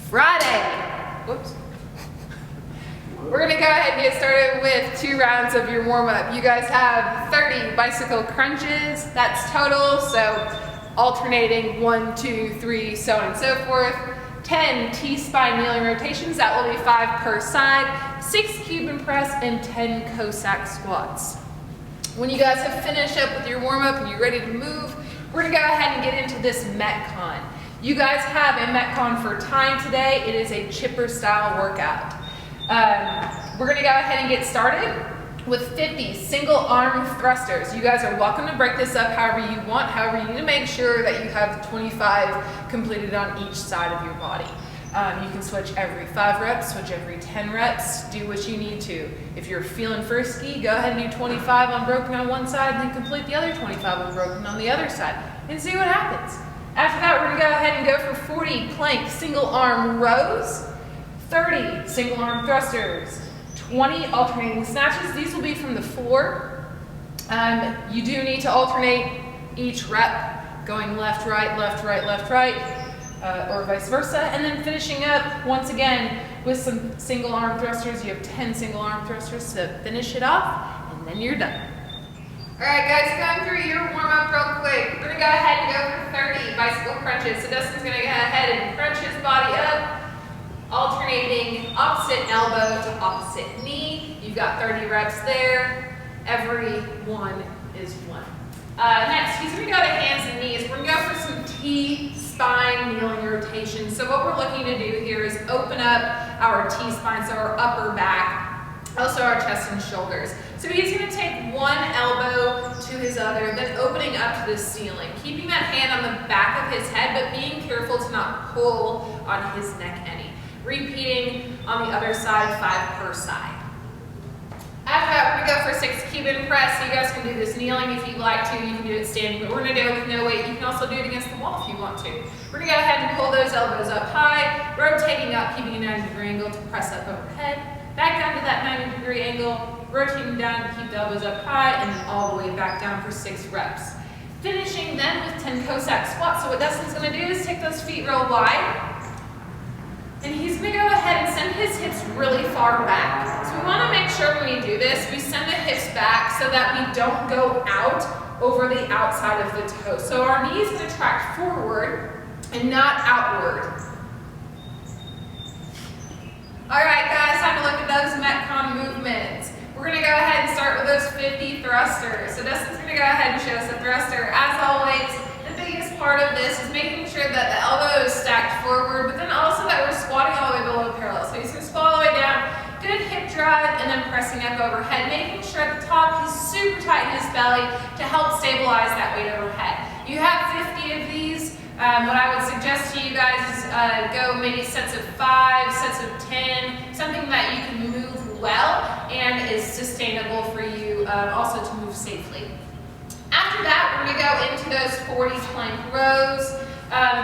Friday. Whoops. We're gonna go ahead and get started with 2 rounds of your warm-up. You guys have 30 bicycle crunches, that's total, so alternating 1, 2, 3, so on and so forth. 10 T-spine kneeling rotations, that will be 5 per side, 6 Cuban press, and 10 Cossack squats. When you guys have finished up with your warm-up and you're ready to move, we're gonna go ahead and get into this Metcon. You guys have a Metcon for time today. It is a chipper style workout. We're gonna go ahead and get started with 50 single arm thrusters. You guys are welcome to break this up however you want. However, you need to make sure that you have 25 completed on each side of your body. You can switch every 5 reps, switch every 10 reps, do what you need to. If you're feeling frisky, go ahead and do 25 unbroken on one side and then complete the other 25 unbroken on the other side and see what happens. After that, we're gonna go ahead and go for 40 plank single arm rows, 30 single arm thrusters, 20 alternating snatches. These will be from the floor. You do need to alternate each rep, going left, right, left, right, left, right, or vice versa. And then finishing up, once again, with some single arm thrusters. You have 10 single arm thrusters to finish it off, and then you're done. All right, guys, going through your warm-up real quick. We're gonna go ahead and go for 30 bicycle crunches. So Dustin's gonna go ahead and crunch his body up, alternating opposite elbow to opposite knee. You've got 30 reps there. Every one is 1. Next, he's gonna go to hands and knees. We're gonna go for some T-spine kneeling rotations. So what we're looking to do here is open up our T-spine, so our upper back, also our chest and shoulders. So he's gonna take one elbow to his other, then opening up to the ceiling, keeping that hand on the back of his head, but being careful to not pull on his neck any. Repeating on the other side, 5 per side. After that, we're gonna go for 6 Cuban press. So you guys can do this kneeling if you'd like to. You can do it standing, but we're gonna do it with no weight. You can also do it against the wall if you want to. We're gonna go ahead and pull those elbows up high, rotating up, keeping a 90-degree angle to press up overhead. Back down to that 90-degree angle, rotating down to keep the elbows up high, and then all the way back down for 6 reps. Finishing then with 10 Cossack squats. So what Dustin's gonna do is take those feet real wide, and he's gonna go ahead and send his hips really far back. So we wanna make sure when we do this, we send the hips back so that we don't go out over the outside of the toes. So our knees gonna track forward and not outward. All right, guys, time to look at those Metcon movements. We're gonna go ahead and start with those 50 thrusters. So Dustin's gonna go ahead and show us the thruster. As always, the biggest part of this is making sure that the elbow is stacked forward, but then also that we're squatting all the way below parallel. So he's gonna squat all the way down, good hip drive, and then pressing up overhead, making sure at the top he's super tight in his belly to help stabilize that weight overhead. You have 50 of these. What I would suggest to you guys is go maybe sets of 5, sets of 10, something that you can move well and is sustainable for you also to move safely. After that, we're gonna go into those 40 plank rows.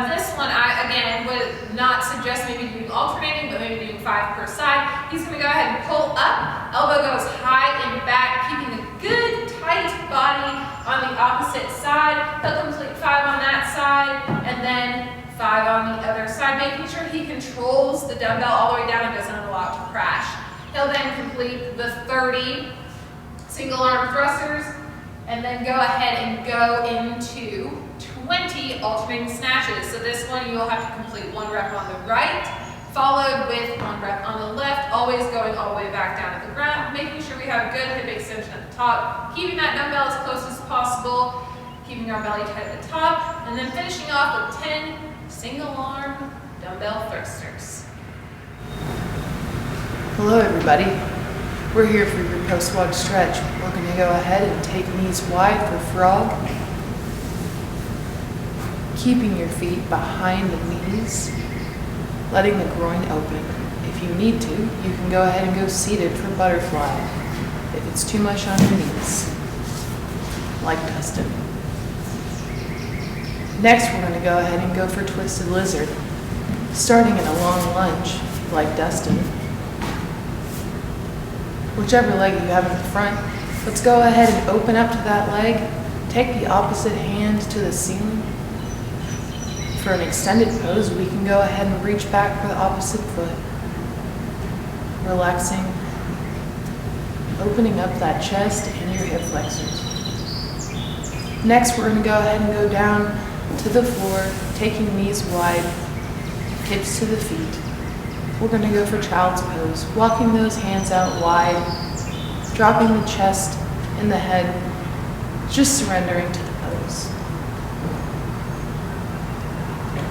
This one, I, again, would not suggest maybe doing alternating, but maybe doing 5 per side. He's gonna go ahead and pull up, elbow goes high and back, keeping a good tight body on the opposite side. He'll complete 5 on that side, and then 5 on the other side, making sure he controls the dumbbell all the way down and doesn't allow it to crash. He'll then complete the 30 single arm thrusters, and then go ahead and go into 20 alternating snatches. So this one you will have to complete 1 rep on the right, followed with 1 rep on the left, always going all the way back down to the ground, making sure we have good hip extension at the top, keeping that dumbbell as close as possible, keeping our belly tight at the top, and then finishing off with 10 single arm dumbbell thrusters. Hello everybody, we're here for your post-walk stretch. We're going to go ahead and take knees wide for frog, keeping your feet behind the knees, letting the groin open. If you need to, you can go ahead and go seated for butterfly if it's too much on your knees, like Dustin. Next, we're going to go ahead and go for twisted lizard, starting in a long lunge, like Dustin. Whichever leg you have in the front, let's go ahead and open up to that leg, take the opposite hand to the ceiling, For an extended pose, we can go ahead and reach back for the opposite foot. Relaxing, opening up that chest and your hip flexors. Next, we're going to go ahead and go down to the floor, taking knees wide, hips to the feet. We're going to go for child's pose, walking those hands out wide, dropping the chest and the head, just surrendering to the pose.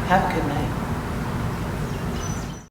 Have a good night.